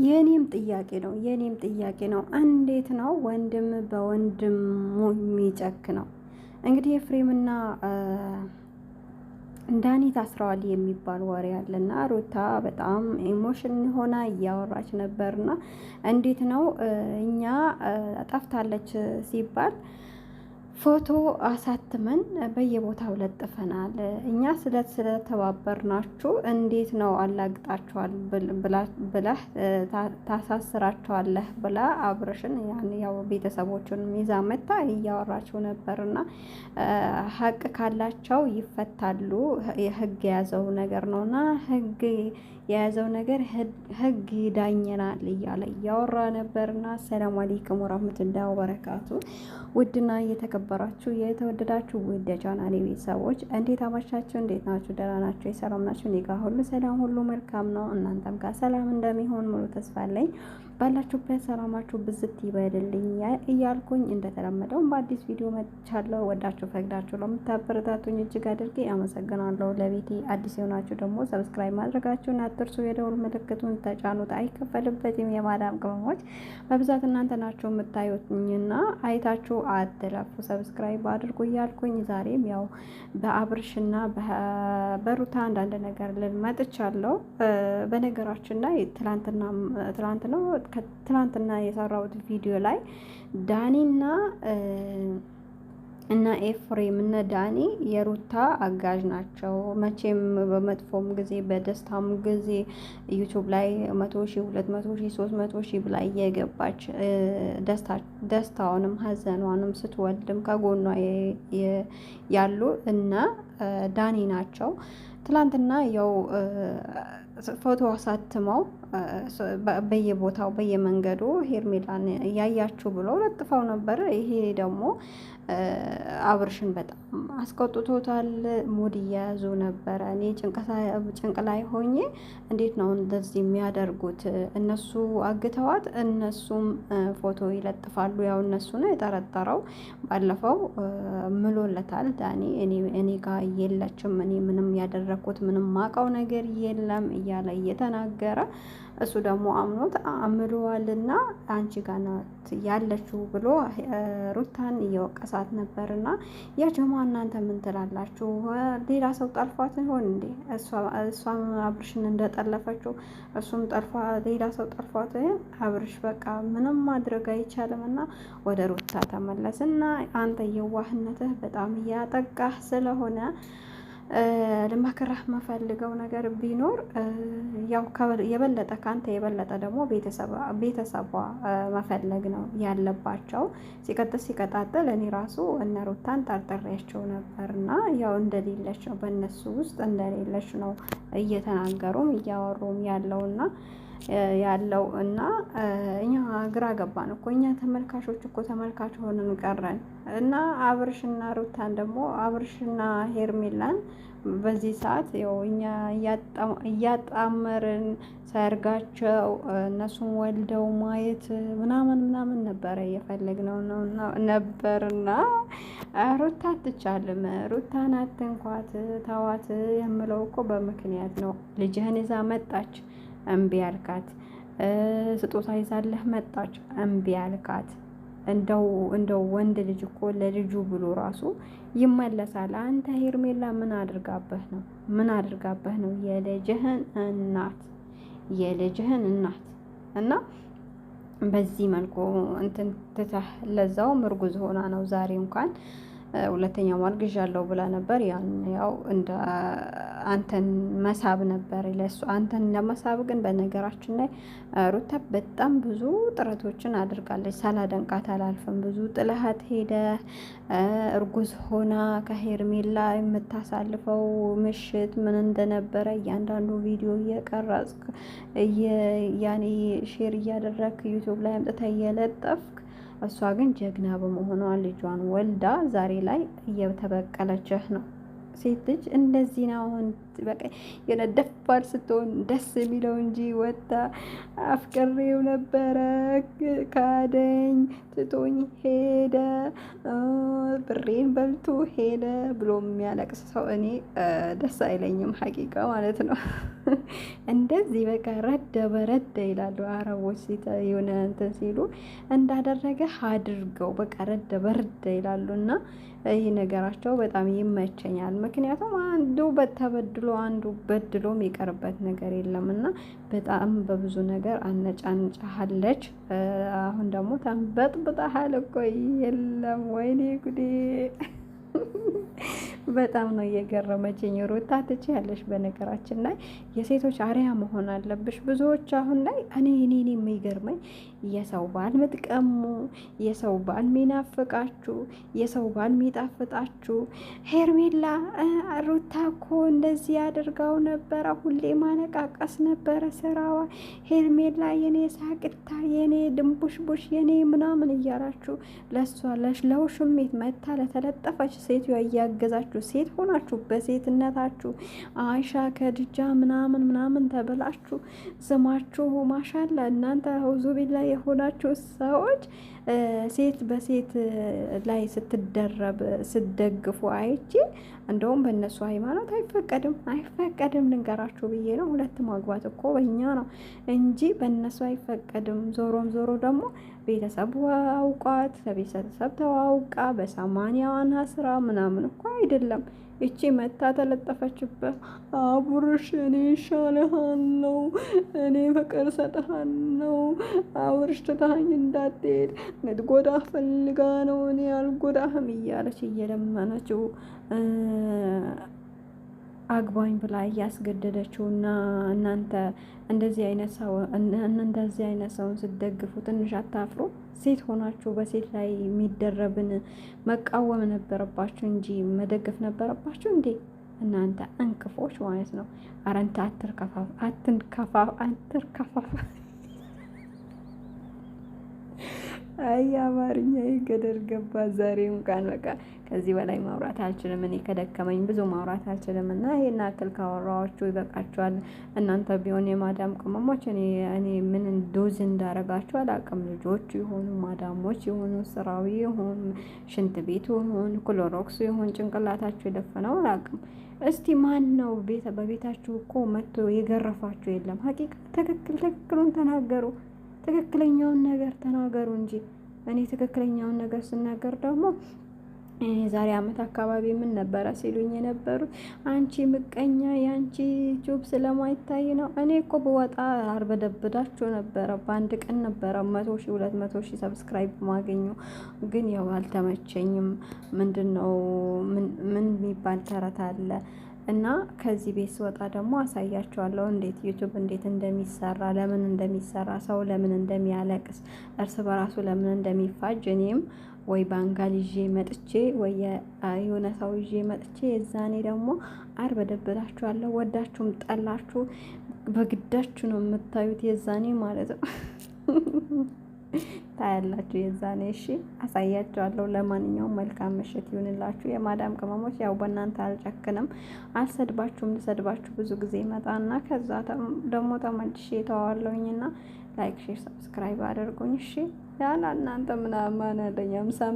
የኔም ጥያቄ ነው። እንዴት ነው ወንድም በወንድሙ የሚጨክ ነው? እንግዲህ ኤፍሬምና ዳኒ ታስረዋል የሚባል ወሬ አለና ሩታ በጣም ኢሞሽን ሆና እያወራች ነበርና እንዴት ነው እኛ ጠፍታለች ሲባል ፎቶ አሳትመን በየቦታው ለጥፈናል። እኛ ስለተባበርናችሁ እንዴት ነው አላግጣችኋል ብለህ ታሳስራቸዋለህ ብላ አብርሽን ያው ቤተሰቦቹን ይዛ መታ እያወራችው ነበርና ሀቅ ካላቸው ይፈታሉ። ህግ የያዘው ነገር ነውና ህግ የያዘው ነገር ህግ ይዳኘናል እያለ እያወራ ነበርና። አሰላሙ አለይኩም ወራህመቱላሂ ወበረካቱ። ውድና እየተከበራችሁ የተወደዳችሁ ውድ የቻናሌ ቤተሰቦች እንዴት አመሻችሁ? እንዴት ናችሁ? ደህና ናችሁ? የሰላም ናችሁ? እኔ ጋር ሁሉ ሰላም፣ ሁሉ መልካም ነው። እናንተም ጋር ሰላም እንደሚሆን ሙሉ ተስፋ አለኝ። ባላችሁበት ሰላማችሁ ብዝት ይበልልኝ እያልኩኝ እንደተለመደው በአዲስ ቪዲዮ መጥቻለሁ። ወዳችሁ ፈቅዳችሁ ለምታበረታቱኝ እጅግ አድርጌ አመሰግናለሁ። ለቤቴ አዲስ የሆናችሁ ደግሞ ሰብስክራይብ ማድረጋችሁን አትርሱ። የደውል ምልክቱን ተጫኑት፣ አይከፈልበትም። የማዳም ቅመሞች በብዛት እናንተ ናችሁ የምታዩኝና አይታችሁ አትለፉ፣ ሰብስክራይብ አድርጉ እያልኩኝ ዛሬም ያው በአብርሽና በሩታ አንዳንድ ነገር ልመጥቻለሁ። በነገራችን ላይ ትላንትና የሰራሁት ቪዲዮ ላይ ዳኒና ኤፍሬም እነ ዳኒ የሩታ አጋዥ ናቸው። መቼም በመጥፎም ጊዜ በደስታም ጊዜ ዩቱብ ላይ 100,000 200,000 300,000 ብላ እየገባች ደስታውንም ሀዘኗንም ስትወልድም ከጎኗ ያሉ እና ዳኒ ናቸው። ትላንትና ያው ፎቶ አሳትመው በየቦታው በየመንገዱ ሄርሜላን እያያችሁ ብሎ ለጥፈው ነበር። ይሄ ደግሞ አብርሽን በጣም አስቆጥቶታል። ሙድ እየያዙ ነበረ። እኔ ጭንቅ ላይ ሆኜ እንዴት ነው እንደዚህ የሚያደርጉት? እነሱ አግተዋት እነሱም ፎቶ ይለጥፋሉ። ያው እነሱ ነው የጠረጠረው። ባለፈው ምሎለታል ዳኒ እኔ ጋር የለችም፣ እኔ ምንም ያደረኩት ምንም ማቀው ነገር የለም እያለ እየተናገረ እሱ ደግሞ አምኖት አምሏልና አንቺ ጋር ናት ያለችው ብሎ ሩታን እየወቀሳት ነበርና ያጀማ እናንተ ምን ትላላችሁ? ሌላ ሰው ጠልፏት ይሆን እንዴ? እሷም አብርሽን እንደጠለፈችው እሱም ሌላ ሰው ጠልፏት። አብርሽ በቃ ምንም ማድረግ አይቻልምና ወደ ሩታ ተመለስና አንተ የዋህነትህ በጣም እያጠቃህ ስለሆነ ልመክርህ የምፈልገው ነገር ቢኖር ያው የበለጠ ካንተ የበለጠ ደግሞ ቤተሰቧ መፈለግ ነው ያለባቸው። ሲቀጣጥል እኔ ራሱ እነ ሩታን ጠርጥሬያቸው ነበርና ያው እንደሌለች ነው በእነሱ ውስጥ እንደሌለች ነው እየተናገሩም እያወሩም ያለው እና እኛ ግራ ገባን እኮ እኛ ተመልካቾች እኮ ተመልካች ሆነን ቀረን እና አብርሽና ሩታን ደግሞ አብርሽና ሄርሜላን በዚህ ሰዓት ያው እኛ እያጣመርን ሰርጋቸው እነሱን ወልደው ማየት ምናምን ነበረ እየፈለግነው ነበርና ሩታ አትቻልም። ሩታን አትንኳት፣ ተዋት የምለው እኮ በምክንያት ነው። ልጅህን ይዛ መጣች እምቢ አልካት። ስጦታ ይዛለህ መጣች እምቢ አልካት። እንደው ወንድ ልጅ እኮ ለልጁ ብሎ ራሱ ይመለሳል። አንተ ሄርሜላ ምን አድርጋበህ ነው? የልጅህን እናት እና በዚህ መልኩ እንትን ትተህ ለዛውም እርጉዝ ሆና ነው ዛሬ እንኳን ሁለተኛ ማርግዣለሁ ብላ ነበር። ያን ያው እንደ አንተን መሳብ ነበር ለሱ አንተን ለመሳብ። ግን በነገራችን ላይ ሩታ በጣም ብዙ ጥረቶችን አድርጋለች። ሳላደንቃት አላልፍም። ብዙ ጥለሃት ሄደ እርጉዝ ሆና ከሄርሜላ የምታሳልፈው ምሽት ምን እንደነበረ እያንዳንዱ ቪዲዮ እየቀረጽክ ያኔ ሼር እያደረግክ ዩቲዩብ ላይ አምጥተህ እየለጠፍክ እሷ ግን ጀግና በመሆኗ ልጇን ወልዳ ዛሬ ላይ እየተበቀለችህ ነው። ሴት ልጅ እንደዚህ ነው በቃ የነደፋር ስትሆን ደስ የሚለው እንጂ ወጣ አፍቅሬው ነበረ ካደኝ ትቶኝ ሄደ ብሬን በልቶ ሄደ ብሎ የሚያለቅስ ሰው እኔ ደስ አይለኝም፣ ሐቂቃ ማለት ነው። እንደዚህ በቃ ረደ በረደ ይላሉ አረቦች የሆነ እንትን ሲሉ እንዳደረገ አድርገው በቃ ረደ በረደ ይላሉ። እና ይህ ነገራቸው በጣም ይመቸኛል። ምክንያቱም አንዱ በተበድሎ አንዱ በድሎ የሚቀርበት ነገር የለም እና በጣም በብዙ ነገር አነጫንጫሃለች። አሁን ደግሞ ተንበጥብጠሃል እኮ የለም። ወይኔ ጉዴ! በጣም ነው እየገረመችኝ። ሩታ ትችያለሽ። በነገራችን ላይ የሴቶች አርያ መሆን አለብሽ። ብዙዎች አሁን ላይ እኔ የሚገርመኝ የሰው ባል ምትቀሙ፣ የሰው ባል ሚናፍቃችሁ፣ የሰው ባል ሚጣፍጣችሁ። ሄርሜላ ሩታ እኮ እንደዚህ አድርጋው ነበረ፣ ሁሌ ማነቃቀስ ነበረ ስራዋ። ሄርሜላ የኔ ሳቅታ፣ የኔ ድንቡሽቡሽ፣ የኔ ምናምን እያላችሁ ለሷ ለውሽሜት መታ ለተለጠፈች ሴት እያገዛችሁ ሴት ሆናችሁ በሴትነታችሁ አይሻ ከድጃ ምናምን ተብላችሁ ስማችሁ ማሻላ እናንተ አውዙ ቢላ የሆናችሁ ሰዎች ሴት በሴት ላይ ስትደረብ ስትደግፉ አይቼ እንደውም በእነሱ ሃይማኖት አይፈቀድም ልንገራችሁ ብዬ ነው። ሁለት ማግባት እኮ በእኛ ነው እንጂ በእነሱ አይፈቀድም። ዞሮም ዞሮ ደግሞ ቤተሰብ አውቋት ከቤተሰብ ተዋውቃ በሰማንያዋን ስራ ምናምን እኮ አይደለም። እቺ መታ ተለጠፈችበት። አቡርሽ እኔ ይሻልሃለሁ፣ እኔ ፍቅር ሰጥሃለሁ፣ አቡርሽ ትታኝ እንዳትሄድ ልትጎዳ ፈልጋ ነው፣ እኔ አልጎዳህም እያለች እየለመነችው አግባኝ ብላ እያስገደደችው እና እናንተ እንደዚህ አይነት ሰውን ስትደግፉ ትንሽ አታፍሩ? ሴት ሆናችሁ በሴት ላይ የሚደረብን መቃወም ነበረባችሁ እንጂ መደገፍ ነበረባችሁ እንዴ? እናንተ እንክፎች ማለት ነው። አረንተ አትርከፋፍ። አይ አማርኛ ገደል ገባ ዛሬ እንኳን በቃ ከዚህ በላይ ማውራት አልችልም። እኔ ከደከመኝ ብዙ ማውራት አልችልም እና ይሄን አክል ካወራኋችሁ ይበቃችኋል። እናንተ ቢሆን የማዳም ቅመሞች እኔ ምን ዶዝ እንዳረጋችሁ አላውቅም። ልጆች ይሆኑ ማዳሞች ይሆኑ ስራዊ ይሆን ሽንት ቤት ይሆን ክሎሮክስ ይሆን ጭንቅላታችሁ የደፈነው አላውቅም። እስቲ ማን ነው በቤታችሁ እኮ መጥቶ የገረፋችሁ የለም? ሀቂቃ ትክክሉን ተናገሩ። ትክክለኛውን ነገር ተናገሩ እንጂ እኔ ትክክለኛውን ነገር ስናገር ደግሞ የዛሬ ዓመት አካባቢ ምን ነበረ ሲሉኝ የነበሩት አንቺ ምቀኛ የአንቺ ዩቲዩብ ስለማይታይ ነው። እኔ እኮ በወጣ አርበደብዳችሁ ነበረ። በአንድ ቀን ነበረ 100,000 200,000 ሰብስክራይብ ማገኘው፣ ግን ያው አልተመቸኝም። ምንድነው ምን የሚባል ተረት አለ እና ከዚህ ቤት ስወጣ ደግሞ አሳያቸዋለሁ እንዴት ዩቲዩብ እንዴት እንደሚሰራ፣ ለምን እንደሚሰራ፣ ሰው ለምን እንደሚያለቅስ፣ እርስ በራሱ ለምን እንደሚፋጅ እኔም ወይ ባንጋል ይዤ መጥቼ ወይ የሆነ ሰው ይዤ መጥቼ የዛኔ ደግሞ አርበደብዳችኋለሁ። ወዳችሁም ጠላችሁ በግዳችሁ ነው የምታዩት የዛኔ ማለት ነው። ታያላችሁ የዛኔ። እሺ አሳያችኋለሁ። ለማንኛውም መልካም ምሽት ይሁንላችሁ የማዳም ቅመሞች። ያው በእናንተ አልጨክንም፣ አልሰድባችሁም። ልሰድባችሁ ብዙ ጊዜ ይመጣና ከዛ ደግሞ ተመልሼ ተዋለሁኝና ላይክ፣ ሼር፣ ሰብስክራይብ አድርጉኝ። እሺ ያላ እናንተ ምናምን አለኝ 50